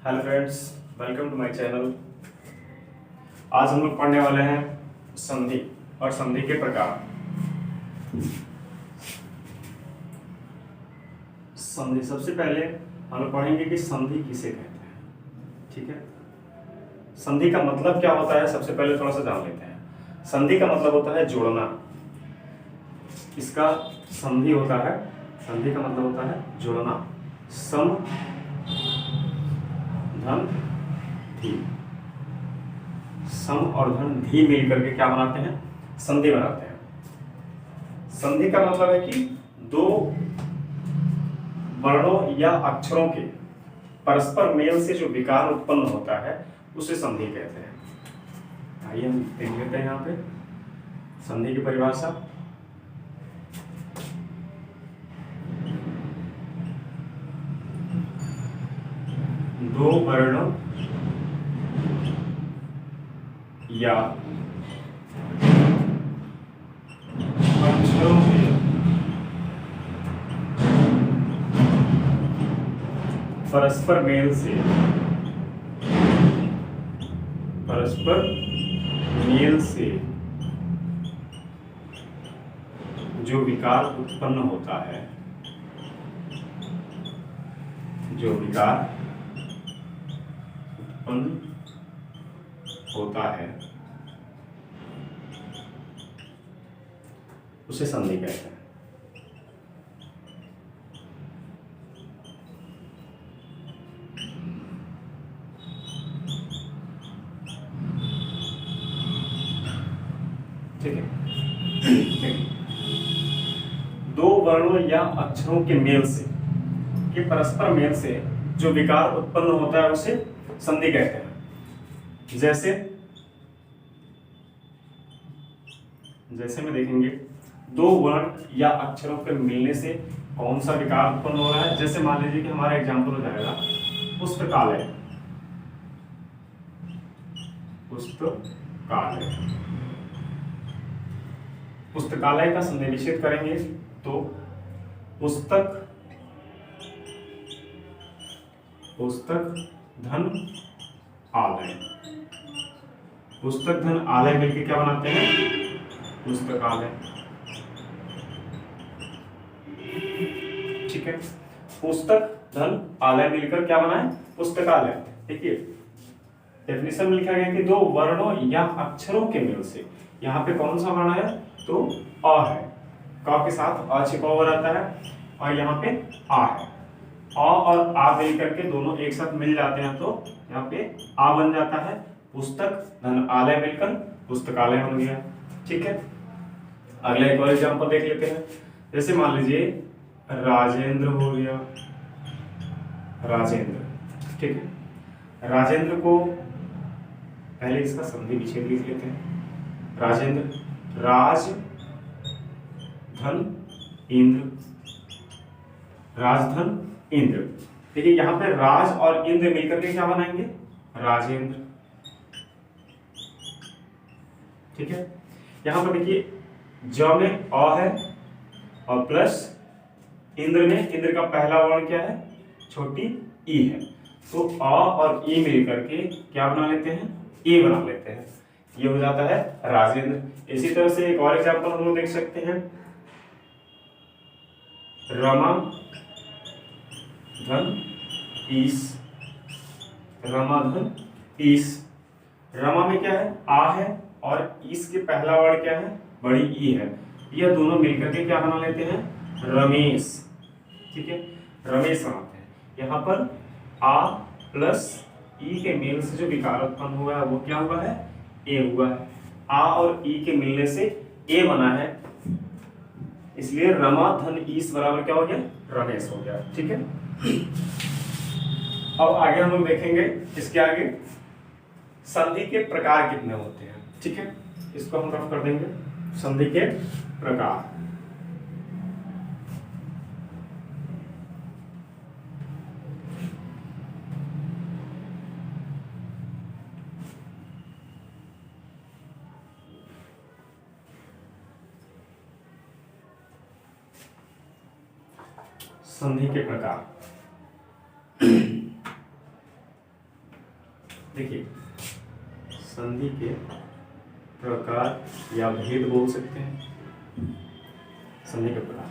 Hello friends, welcome to my channel. आज हम लोग पढ़ने वाले हैं संधि और संधि के प्रकार। संधि, सबसे पहले हम लोग पढ़ेंगे कि संधि किसे कहते हैं। ठीक है, संधि का मतलब क्या होता है सबसे पहले थोड़ा सा जान लेते हैं। संधि का मतलब होता है जोड़ना। इसका संधि होता है, संधि का मतलब होता है जोड़ना। सम धन धी, सम और धन धी मिल करके क्या बनाते हैं? संधि बनाते हैं। संधि का मतलब है कि दो वर्णों या अक्षरों के परस्पर मेल से जो विकार उत्पन्न होता है उसे संधि कहते हैं। आइए हम देख लेते हैं यहाँ पे संधि की परिभाषा। दो वर्ण या अक्षरों के परस्पर मेल से जो विकार उत्पन्न होता है, जो विकार उत्पन्न होता है उसे संधि कहते हैं। ठीक है, दो वर्णों या अक्षरों के मेल से, के परस्पर मेल से जो विकार उत्पन्न होता है उसे संधि कहते हैं। जैसे में देखेंगे, दो वर्ण या अक्षरों के मिलने से कौन सा विकार उत्पन्न हो रहा है। जैसे मान लीजिए कि हमारा एग्जाम्पल हो जाएगा पुस्तकालय। पुस्तकालय का संधि निषेध करेंगे तो पुस्तक धन आलय, पुस्तक धन आलय मिलकर क्या बनाते हैं? पुस्तकालय। ठीक है, पुस्तक धन आलय मिलकर क्या बना है? पुस्तकालय। देखिए डेफिनेशन में लिखा गया कि दो वर्णों या अक्षरों के मेल से, यहाँ पे कौन सा वर्ण है? तो अ है, क के साथ अ छिपा हुआ रहता है और यहाँ पे आ है। अ और आ मिल करके दोनों एक साथ मिल जाते हैं तो यहाँ पे आ बन जाता है। पुस्तक धन आलय मिलकर पुस्तकालय बन गया। ठीक है, अगला एक और एग्जांपल देख लेते हैं। जैसे मान लीजिए राजेंद्र हो गया, राजेंद्र। ठीक है, राजेंद्र को पहले इसका संधि विच्छेद लिख लेते हैं। राजेंद्र, राज धन इंद्र, राजधन इंद्र। देखिए यहाँ पे राज और इंद्र मिलकर के क्या बनाएंगे? राजेंद्र। ठीक है, यहाँ पर देखिए ज में अ है और प्लस इंद्र में, इंद्र का पहला वर्ण क्या है? छोटी ई है, तो अ और ई मिलकर के क्या बना लेते हैं? ए बना लेते हैं। ये हो जाता है राजेंद्र। इसी तरह से एक और एग्जांपल हम लोग देख सकते हैं, रमा धन ईस, रमा धन ईस। रमा में क्या है? आ है और ईस के पहला वर्ण क्या है? बड़ी ई है। यह दोनों मिलकर के क्या बना लेते हैं? रमेश। ठीक है, रमेश बनाते हैं। यहाँ पर आ प्लस ई के मेल से जो विकार उत्पन्न हुआ है वो क्या हुआ है? ए हुआ है। आ और ई के मिलने से ए बना है, इसलिए रमा धन ईस बराबर क्या हो गया? रमेश हो गया। ठीक है, अब आगे हम लोग देखेंगे इसके आगे संधि के प्रकार कितने होते हैं। ठीक है, इसको हम रफ कर देंगे। संधि के प्रकार, संधि के प्रकार। देखिए संधि के प्रकार या भेद बोल सकते हैं। संधि के प्रकार,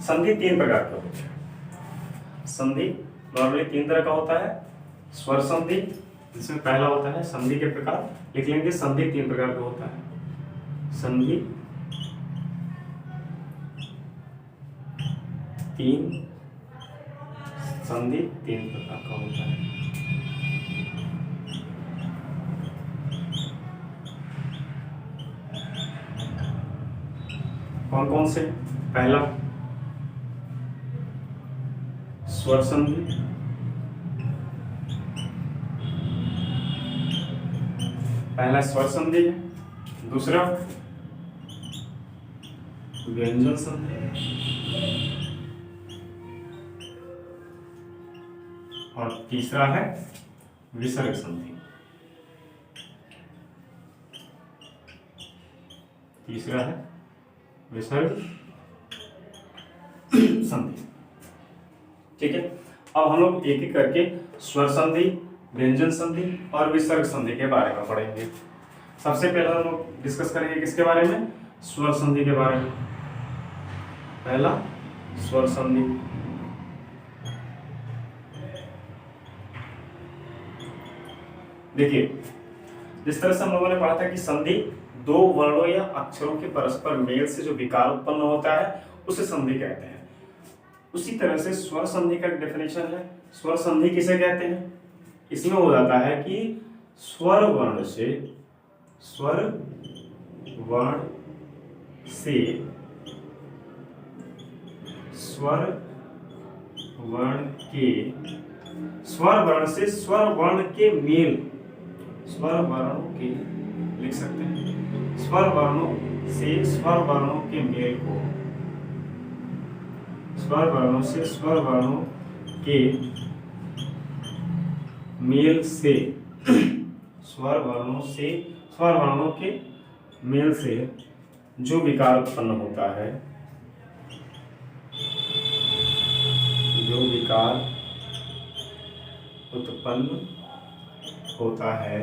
संधि 3 प्रकार के होते हैं। संधि नॉर्मली 3 तरह का होता है। स्वर संधि, जिसमें पहला होता है संधि के प्रकार, लिख लेंगे संधि 3 प्रकार का होता है। संधि 3 प्रकार का होता है। कौन कौन से? पहला स्वर संधि, पहला स्वर संधि है। दूसरा व्यंजन संधि, और तीसरा है विसर्ग संधि। तीसरा है विसर्ग संधि। ठीक है, अब हम लोग एक एक करके स्वर संधि, व्यंजन संधि और विसर्ग संधि के बारे में पढ़ेंगे। सबसे पहले हम लोग डिस्कस करेंगे किसके बारे में? स्वर संधि के बारे में। पहला स्वर संधि। देखिए जिस तरह से हम लोगों ने पढ़ा था कि संधि 2 वर्णों या अक्षरों के परस्पर मेल से जो विकार उत्पन्न होता है उसे संधि कहते हैं। उसी तरह से स्वर संधि का डेफिनेशन है। स्वर संधि किसे कहते हैं? इसमें हो जाता है कि स्वर वर्ण से स्वर वर्ण के मेल, स्वर वर्णों के लिख सकते हैं, स्वर वर्णों से स्वर वर्णों के मेल को, स्वर वर्णों से स्वर वर्णों के मेल से, स्वर वर्णों से स्वर वर्णों के मेल से जो विकार उत्पन्न होता है, जो विकार उत्पन्न होता है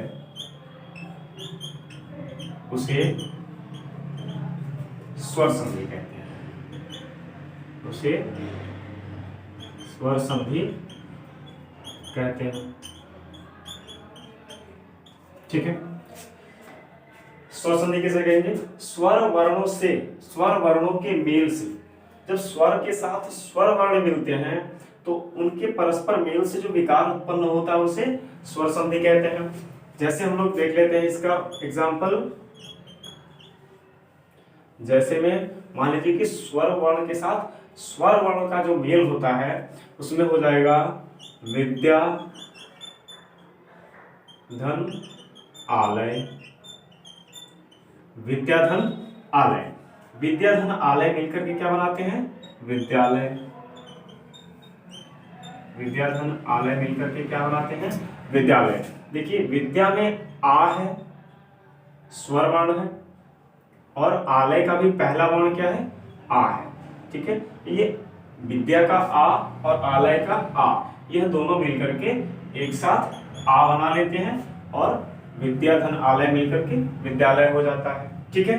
उसे स्वर संधि कहते हैं। उसे स्वर संधि कहते हैं। ठीक है, स्वर संधि किसे कहेंगे? स्वर वर्णों से स्वर वर्णों के मेल से, जब स्वर के साथ स्वर वर्ण मिलते हैं तो उनके परस्पर मेल से जो विकार उत्पन्न होता है उसे स्वर संधि कहते हैं। जैसे हम लोग देख लेते हैं इसका एग्जाम्पल। जैसे में मान लीजिए कि स्वर वर्ण के साथ स्वर वर्ण का जो मेल होता है उसमें हो जाएगा विद्या धन आलय, विद्याधन आलय। विद्याधन आलय मिलकर के क्या बनाते हैं? विद्यालय। विद्याधन आलय मिलकर के क्या बनाते हैं? विद्यालय। देखिए विद्या में आ है, स्वर वर्ण है, और आलय का भी पहला वर्ण क्या है? आ है। ठीक है, ये विद्या का आ और आलय का आ, यह दोनों मिलकर के एक साथ आ बना लेते हैं और विद्याधन आलय मिलकर के विद्यालय हो जाता है। ठीक है,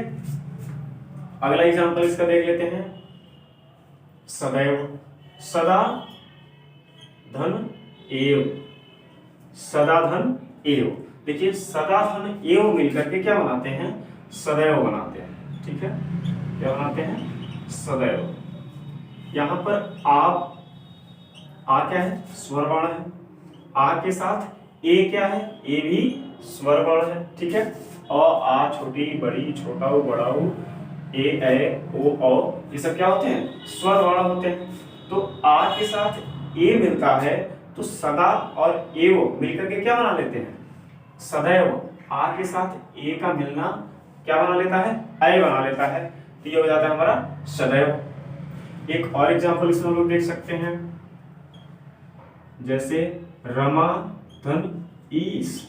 अगला एग्जांपल इसका देख लेते हैं। सदैव, सदा धन एव, सदा धन एव। देखिए सदा धन एव मिलकर के क्या बनाते हैं? सदैव बनाते हैं। ठीक है, क्या बनाते हैं? सदैव। यहां पर आ क्या है? स्वर वर्ण है। आ के साथ ए क्या है? ए भी स्वर वर्ण है। ठीक है, आ छोटी बड़ी छोटा ऊ बड़ा ऊ, ए ओ औ, ये सब क्या होते हैं? स्वर वर्ण होते हैं। तो आ के साथ ए मिलता है तो सदा और एव मिलकर के क्या बना लेते हैं? सदैव। आ के साथ ए का मिलना क्या बना लेता है? अय बना लेता है। तो ये हो जाता है हमारा सदैव। एक और एग्जांपल इसमें हम लोग देख सकते हैं। जैसे रमा धन ईस,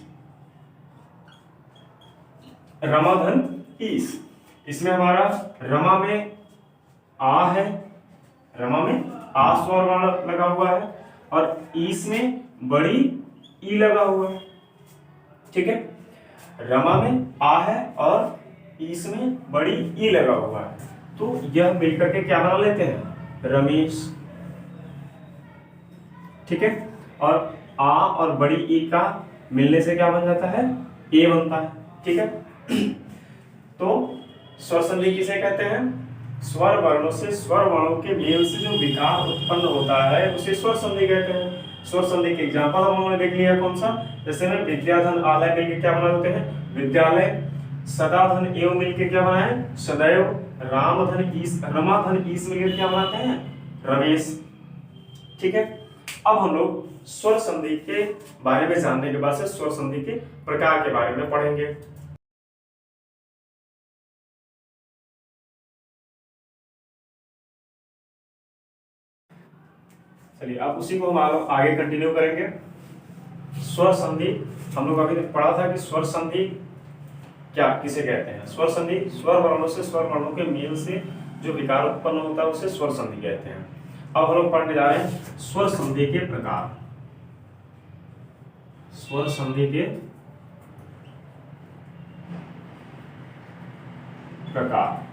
रमा धन ईस। इसमें हमारा रमा में आ है, रमा में आ स्वर वर्ण लगा हुआ है और ईस में बड़ी ई लगा हुआ है। ठीक है। रमा में आ है और ईस में बड़ी ई लगा हुआ है, तो यह मिलकर के क्या बना लेते हैं, रमेश। ठीक है। और आ और बड़ी ई का मिलने से क्या बन जाता है, ए बनता है। ठीक है। तो स्वर संधि किसे कहते हैं, स्वर वर्णों से स्वर वर्णों के मेल से जो विकार उत्पन्न होता है उसे स्वर संधि कहते हैं। स्वर संधि के एग्जांपल हम लोगों ने देख लिया कौन सा, जैसे में विद्याधन आलय मिलकर क्या बना देते हैं, विद्यालय। सदाधन एव मिलकर क्या बनाए, सदैव। रामधन ईस, रमाधन ईस मिलकर क्या बनाते हैं, रमेश। ठीक है। अब हम लोग स्वर संधि के बारे में जानने के बाद से स्वर संधि के प्रकार के बारे में पढ़ेंगे। चलिए अब उसी को हम आगे कंटिन्यू करेंगे। स्वर संधि हम लोग अभी पढ़ा था कि स्वर संधि क्या किसे कहते हैं। स्वर संधि स्वर वर्णों से स्वर वर्णों के मेल से जो विकार उत्पन्न होता है उसे स्वर संधि कहते हैं। अब हम लोग पढ़ने जा रहे हैं स्वर संधि के प्रकार। स्वर संधि के प्रकार।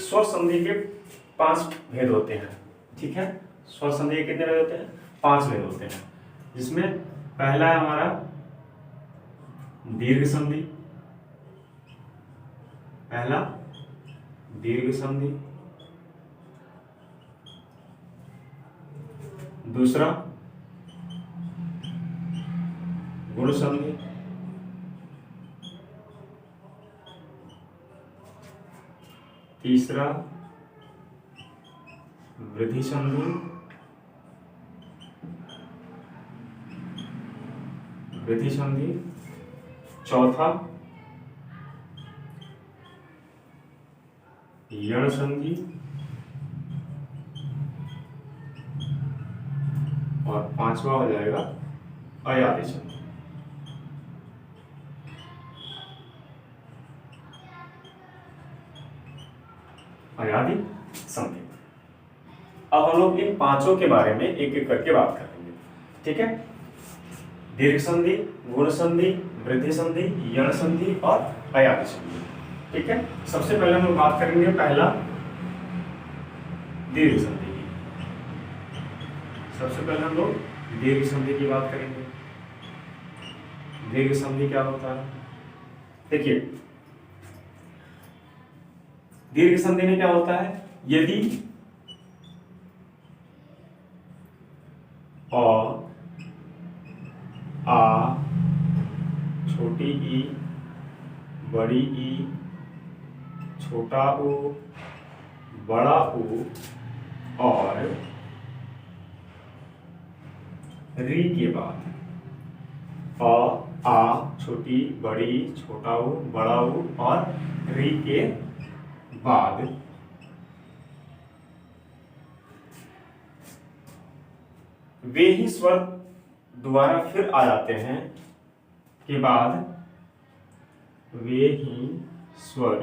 स्वर संधि के 5 भेद होते हैं। ठीक है। स्वर संधि के कितने भेद होते हैं, 5 भेद होते हैं, जिसमें पहला है हमारा दीर्घ संधि। पहला दीर्घ संधि, दूसरा गुण संधि, तीसरा वृद्धि संधि, वृद्धि संधि, चौथा यण संधि और 5वां हो जाएगा अयादि संधि। अयादि संधि। अब हम लोग इन 5 के बारे में एक एक करके बात करेंगे। ठीक है। दीर्घ संधि, गुण संधि, वृद्धि संधि, यण संधि और अयादि संधि। ठीक है। सबसे पहले हम लोग बात करेंगे पहला दीर्घ संधि की। सबसे पहले हम लोग दीर्घ संधि की बात करेंगे। दीर्घ संधि क्या होता है, देखिए दीर्घ संधि में क्या होता है, यदि अ, आ, छोटी ई, बड़ी ई, छोटा ऊ, बड़ा ऊ और री के बाद अ, आ, छोटी, बड़ी, छोटा ऊ, बड़ा ऊ और री के बाद वे ही स्वर दोबारा फिर आ जाते हैं के बाद वे ही स्वर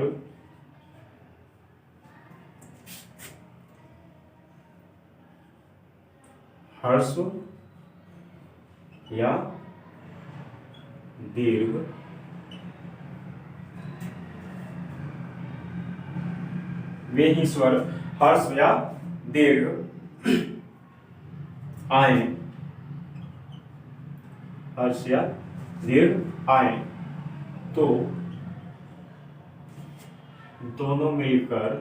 हर्ष या दीर्घ वे ही स्वर हर्ष या दीर्घ आए, हर्ष या दीर्घ आए तो दोनों मिलकर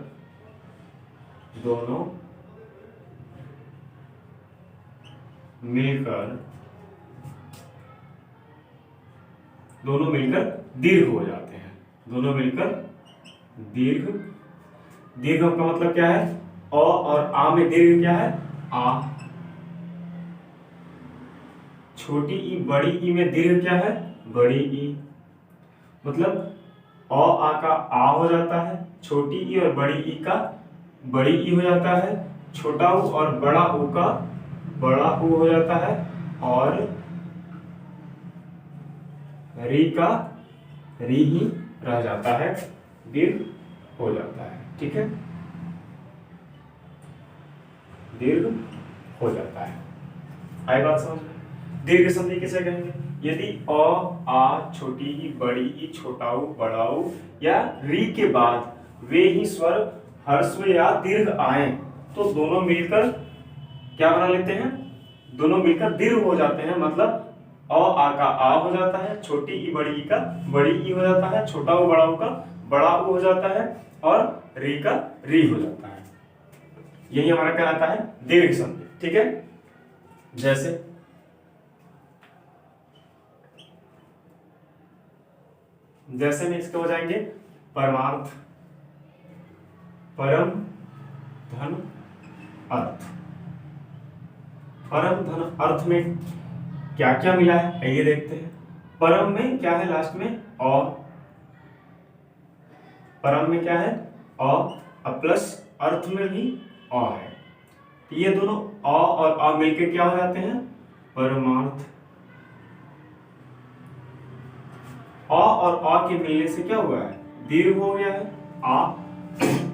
दीर्घ हो जाते हैं। दोनों मिलकर दीर्घ। दीर्घ का मतलब क्या है, अ और आ में दीर्घ क्या है, आ। छोटी ई बड़ी ई में दीर्घ क्या है, बड़ी ई। मतलब अ आ का आ हो जाता है, छोटी ई और बड़ी ई का बड़ी ई हो जाता है, छोटा ऊ और बड़ा ऊ का बड़ा ऊ हो जाता है और री का री ही रह जाता है, दीर्घ हो जाता है। ठीक है, दीर्घ हो जाता है। आई बात समझ में? दीर्घ संधि किसे कहेंगे? यदि अ आ छोटी ई बड़ी ई छोटा ऊ बड़ा ऊ या री के बाद वे ही स्वर ह्रस्व या दीर्घ आए तो दोनों मिलकर क्या बना लेते हैं? दोनों मिलकर दीर्घ हो जाते हैं। मतलब अ आ का आ हो जाता है, छोटी ई बड़ी ई का बड़ी ई हो जाता है, छोटा ऊ बड़ा ऊ का बड़ा ऊ हो जाता है और री का री हो जाता है। यही हमारा कहलाता है दीर्घ संधि। ठीक है, जैसे नेक्स्ट हो जाएंगे परमार्थ, परम धन अर्थ। परम धन अर्थ में क्या क्या मिला है आइए देखते हैं। परम में क्या है? लास्ट में अ। परम में क्या है? अ प्लस अर्थ में भी अ है। तो ये दोनों अ और अ मिलकर क्या हो जाते हैं? परमार्थ। अ और अ के मिलने से क्या हुआ है? दीर्घ हो गया है आ।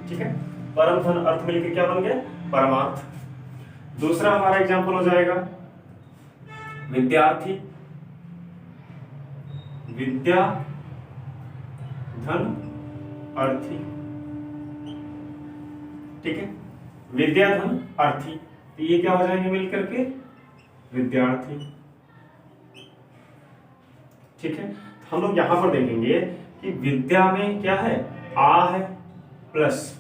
ठीक है, परम धन अर्थ मिलकर क्या बन गया? परमार्थ। दूसरा हमारा एग्जांपल हो जाएगा विद्यार्थी, विद्या धन अर्थी। ठीक है, विद्या धन अर्थी, तो ये क्या हो जाएंगे मिलकर के? विद्यार्थी। ठीक है, हम लोग यहां पर देखेंगे कि विद्या में क्या है? आ है प्लस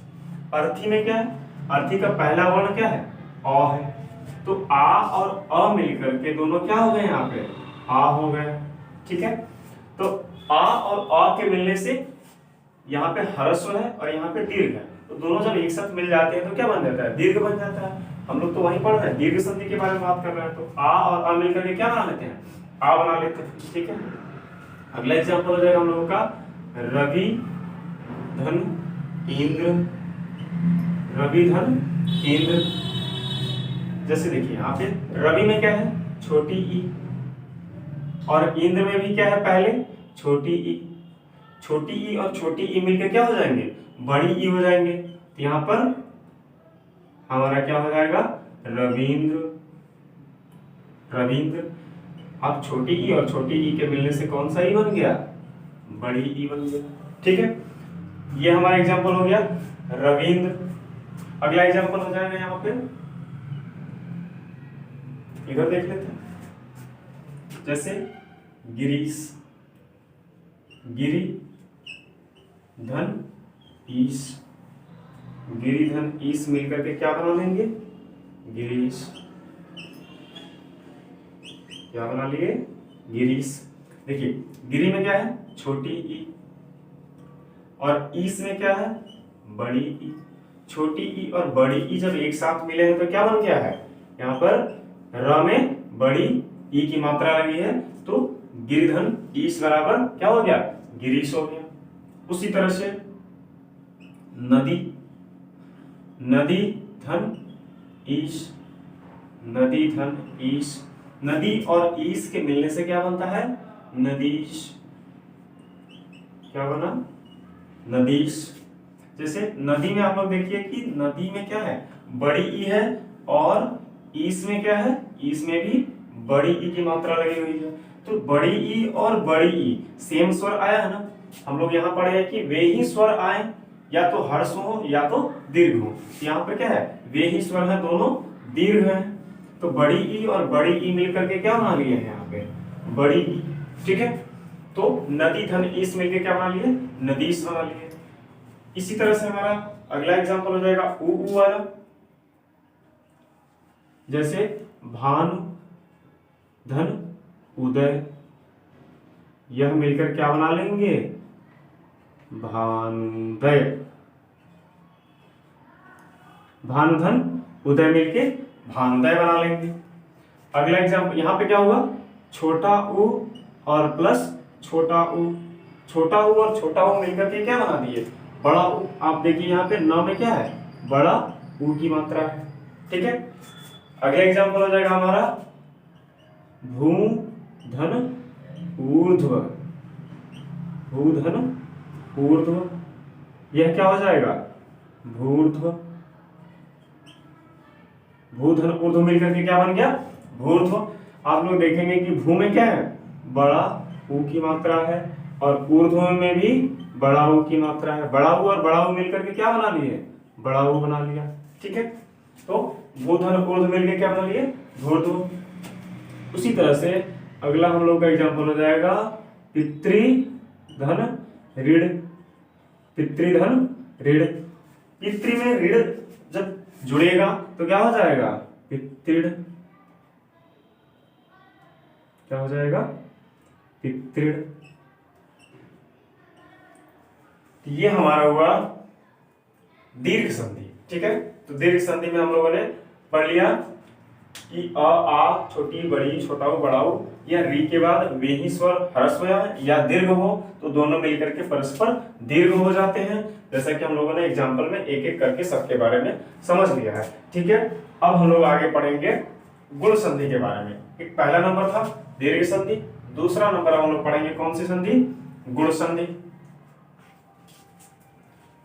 अर्थी में क्या है? अर्थी का पहला वर्ण क्या है? अ है। तो आ और अ मिलकर के दोनों क्या हो गए? यहाँ पे आ हो गए। ठीक है, तो आ और अ के मिलने से यहाँ पे ह्रस्व है और यहाँ पे दीर्घ है, तो दोनों जब एक साथ मिल जाते हैं तो क्या बन जाता है? दीर्घ बन जाता है। हम लोग तो वहीं पढ़ रहे हैं, दीर्घ संधि के बारे में बात कर रहे हैं। तो आ और अ मिलकर के क्या बना लेते हैं? आ बना लेते हैं। ठीक है, अगला एग्जाम्पल हो जाएगा हम लोगों का रवि धन इंद्र। रवि धन इंद्र, जैसे देखिए यहाँ पे रवि में क्या है? छोटी ई, और इंद्र में भी क्या है? पहले छोटी ई। छोटी ई और छोटी ई मिलकर क्या हो जाएंगे? बड़ी ई हो जाएंगे। तो यहाँ पर हमारा क्या हो जाएगा? रविंद्र। रविंद्र। अब छोटी ई और छोटी ई के मिलने से कौन सा ई बन गया? बड़ी ई बन गया। ठीक है, ये हमारा एग्जाम्पल हो गया रविंद्र। अगला एग्जाम्पल हो जाएगा यहाँ पे, इधर देख लेते हैं, जैसे गिरीश, गिरी धन ईश। गिरी धन ईश मिलकर के क्या बना लेंगे? गिरीश। क्या बना लिए? गिरीश। देखिए गिरी में क्या है? छोटी ई, और ईश में क्या है? बड़ी ई। छोटी ई और बड़ी ई जब एक साथ मिले हैं तो क्या बन गया है? यहाँ पर र में बड़ी ई की मात्रा लगी है, तो गिरिधन ईश बराबर क्या हो गया? गिरीश हो गया। उसी तरह से नदी, नदी धन ईश। नदी धन ईश। नदी और ईश के मिलने से क्या बनता है? नदीश। क्या बना? नदीश। जैसे नदी में आप लोग देखिए कि नदी में क्या है? बड़ी ई है, और ईश में क्या है? ईश में भी बड़ी ई की मात्रा लगी हुई है। तो बड़ी ई और बड़ी ई सेम स्वर आया है ना। हम लोग यहाँ पढ़े हैं कि वे ही स्वर आए, या तो ह्रस्व हो या तो दीर्घ हो। यहाँ पे क्या है? वे ही स्वर है, दोनों दीर्घ है। तो बड़ी ई और बड़ी ई मिलकर के क्या बना लिए हैं यहाँ पे? बड़ी ई। ठीक है, तो नदी धन ईश मिलकर क्या बना लिए? नदीश बना लिए। इसी तरह से हमारा अगला एग्जांपल हो जाएगा ऊ वाला, जैसे भानु धन उदय। यह मिलकर क्या बना लेंगे? भानुदय। भानुधन उदय मिलके भानुदय बना लेंगे। अगला एग्जांपल यहाँ पे क्या हुआ? छोटा ऊ और प्लस छोटा ऊ। छोटा ऊ और छोटा ऊ मिलकर के क्या बना दिए? बड़ा ऊ। आप देखिए यहाँ पे न में क्या है? बड़ा ऊ की मात्रा है। ठीक है, अगला एग्जांपल हो जाएगा हमारा भू धन ऊर्ध्व। भू धन ऊर्ध्व, यह क्या हो जाएगा? भूर्ध्व। भू धन ऊर्ध्व मिलकर के क्या बन गया? भूर्ध्व। आप लोग देखेंगे कि भू में क्या है, बड़ा ऊ की मात्रा है, और ऊर्ध्व में भी बड़ा ऊ की मात्रा है। बड़ा ऊ और बड़ा ऊ मिलकर के क्या बना लिए, बड़ा ऊ बना लिया। ठीक है, तो भू धन ऊर्ध्व मिलकर क्या बना लिए, धूर्ध्व। उसी तरह से अगला हम लोग का एग्जाम्पल हो जाएगा पितृ धन ऋण। पितृ धन ऋण, पितृ में ऋण जब जुड़ेगा तो क्या हो जाएगा, पितृ। क्या हो जाएगा, पितृ। ये हमारा हुआ दीर्घ संधि। ठीक है, तो दीर्घ संधि में हम लोगों ने पढ़ लिया कि अ आ छोटी बड़ी छोटा ऊ बड़ा ऊ या री के बाद वे ही स्वर ह्रस्व या दीर्घ हो तो दोनों मिलकर के परस्पर दीर्घ हो जाते हैं। जैसा कि हम लोगों ने एग्जाम्पल में एक एक करके सबके बारे में समझ लिया है। ठीक है, अब हम लोग आगे पढ़ेंगे गुण संधि के बारे में। एक पहला नंबर था दीर्घ संधि, दूसरा नंबर हम लोग पढ़ेंगे कौन सी संधि, गुण संधि।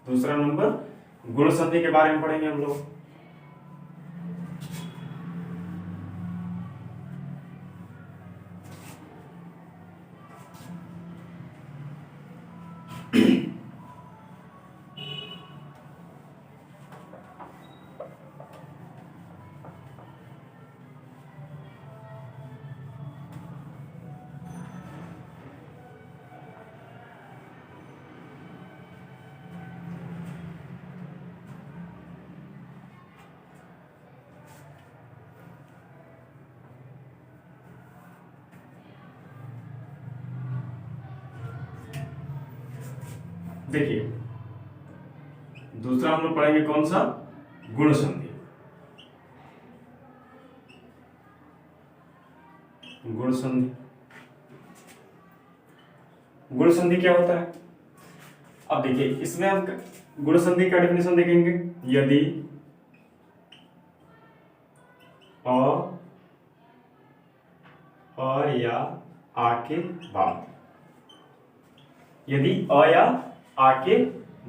दूसरा नंबर गुण संधि के बारे में पढ़ेंगे हम लोग। देखिए, दूसरा हम लोग पढ़ेंगे कौन सा, गुण संधि। गुण संधि, गुण संधि क्या होता है, अब देखिए इसमें हम गुण संधि का डेफिनेशन देखेंगे। यदि अ या आ के बाद, यदि अ या आ के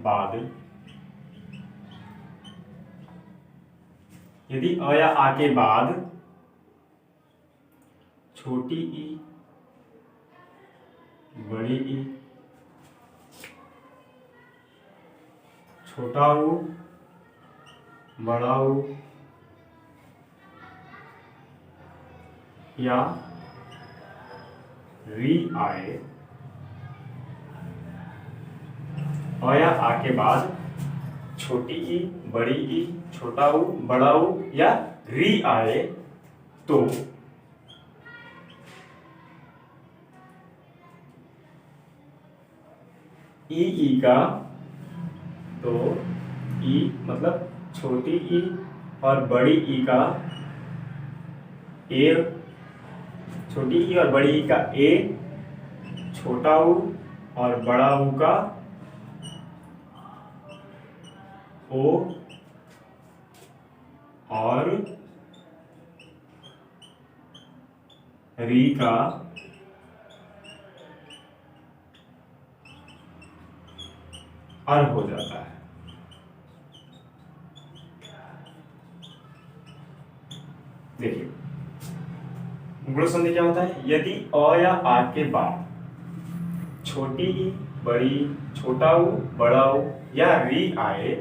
बाद, यदि अ या आ के बाद छोटी ई बड़ी ई, छोटा ऊ बड़ा ऊ या री आए, अ या आ के बाद छोटी ई बड़ी ई छोटा ऊ बड़ा ऊ या री आए तो ई का, तो ई मतलब छोटी ई और बड़ी ई का ए, छोटी ई और बड़ी ई का ए, छोटा ऊ और बड़ा ऊ का ओ और री का अर हो जाता है। देखिए गुण संधि क्या होता है, यदि अ या आ के बाद छोटी ई बड़ी छोटा ऊ बड़ा ऊ या री आए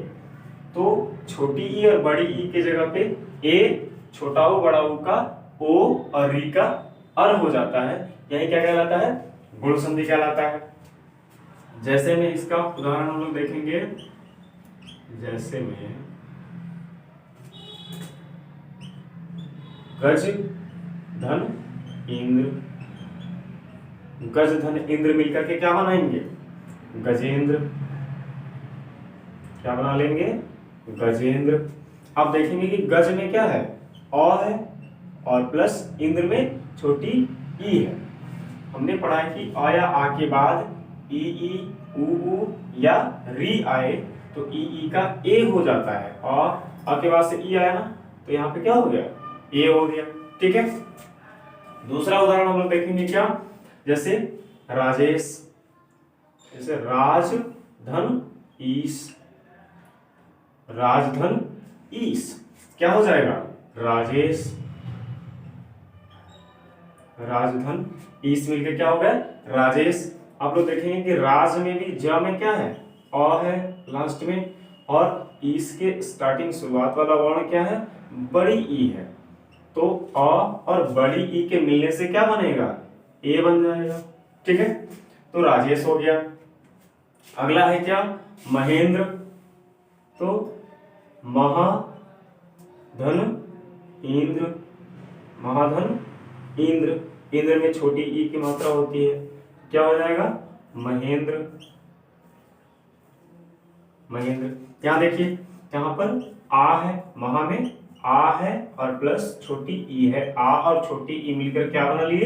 तो छोटी ई और बड़ी ई के जगह पे ए, छोटा ऊ बड़ा ऊ का ओ और री का अर हो जाता है। यही क्या कहलाता है, गुण संधि कहलाता है। जैसे में इसका उदाहरण हम लोग देखेंगे, जैसे में गज धन इंद्र, गज धन इंद्र मिलकर के क्या बनाएंगे, गजेंद्र। क्या बना लेंगे, गजेंद्र। अब देखेंगे कि गज में क्या है, अ है और प्लस इंद्र में छोटी ई है। हमने पढ़ा है कि अ या आ के बाद ई ऊ या री आए तो ई का ए हो जाता है, और आ के बाद से ई आया ना तो यहाँ पे क्या हो गया, ए हो गया। ठीक है, दूसरा उदाहरण हम लोग देखेंगे क्या, जैसे राजेश, जैसे राज धन ईश, राजधन ईश क्या हो जाएगा, राजेश। राजधन, ई से मिलकर क्या हो गया राजेश। आप लोग देखेंगे कि राज में भी ज में क्या है अ है लास्ट में, और ईस के स्टार्टिंग शुरुआत वाला वर्ण क्या है बड़ी ई है, तो अ और बड़ी ई के मिलने से क्या बनेगा ए बन जाएगा। ठीक है, तो राजेश हो गया। अगला है क्या महेंद्र, तो महाधन इंद्र, महाधन इंद्र, इंद्र में छोटी ई की मात्रा होती है, क्या हो जाएगा महेंद्र, महेंद्र। यहां देखिए यहां पर आ है, महा में आ है और प्लस छोटी ई है, आ और छोटी ई मिलकर क्या बना लिए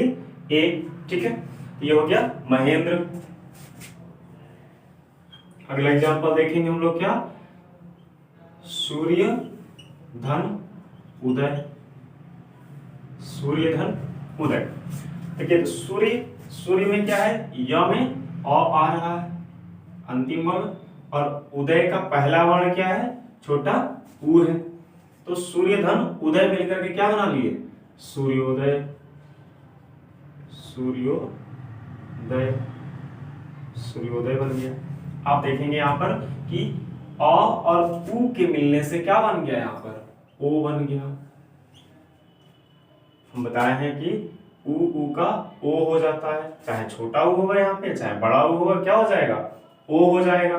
ए। ठीक है, ये हो गया महेंद्र। अगला एग्जांपल देखेंगे हम लोग क्या सूर्य धन उदय, सूर्य धन उदय। देखिए सूर्य, सूर्य में क्या है य में अ आ रहा है अंतिम वर्ण, और उदय का पहला वर्ण क्या है छोटा उ है, तो सूर्य धन उदय मिलकर के क्या बना लिए सूर्योदय, सूर्योदय, सूर्योदय बन गया। आप देखेंगे यहाँ पर कि अ और उ के मिलने से क्या बन गया यहाँ पर ओ बन गया। हम बताए हैं कि उ का ओ हो जाता है, चाहे छोटा उ होगा यहाँ पे चाहे बड़ा उ होगा क्या हो जाएगा ओ हो जाएगा।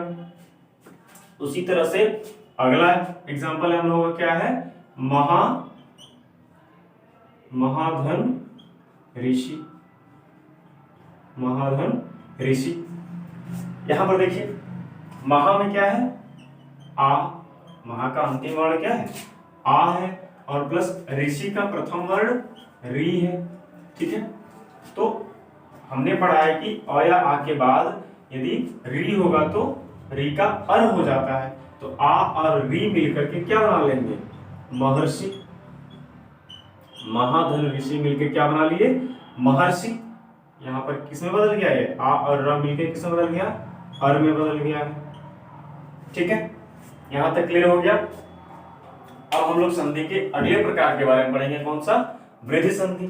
उसी तरह से अगला एग्जांपल हम लोगों का क्या है महाधन ऋषि, महाधन ऋषि। यहां पर देखिए महा में क्या है आ, महा का अंतिम वर्ण क्या है आ है, और प्लस ऋषि का प्रथम वर्ण री है। ठीक है, तो हमने पढ़ा है कि अ या आ के बाद यदि री होगा तो री का अर हो जाता है, तो आ और री मिलकर के क्या बना लेंगे महर्षि, महाधन ऋषि मिलकर क्या बना लिए महर्षि। यहाँ पर किसमें बदल गया है आ और र मिलकर किसमें बदल गया अर में बदल गया है। ठीक है, यहां तक क्लियर हो गया। अब हम लोग संधि के अगले प्रकार के बारे में पढ़ेंगे, कौन सा वृद्धि संधि।